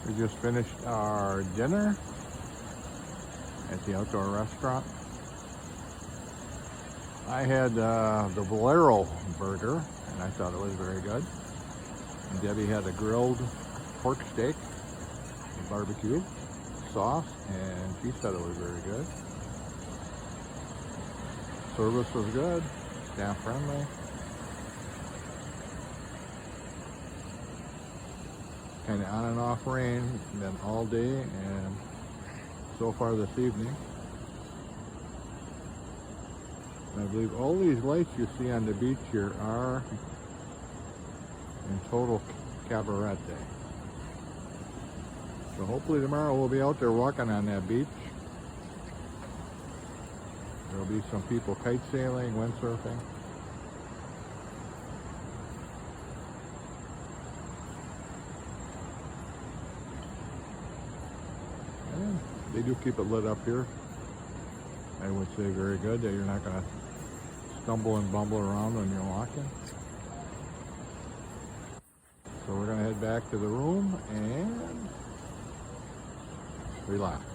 We just finished our dinner at the outdoor restaurant. I had the Velero burger, and I thought it was very good. And Debbie had a grilled pork steak, barbecue sauce, and she said it was very good. Service was good, staff friendly. Kind of on and off rain, then all day, and so far this evening. And I believe all these lights you see on the beach here are in total Cabarete. So hopefully tomorrow we'll be out there walking on that beach. There'll be some people kite sailing, windsurfing. And they do keep it lit up here. I would say very good, that you're not going to stumble and bumble around when you're walking. So we're going to head back to the room and relax.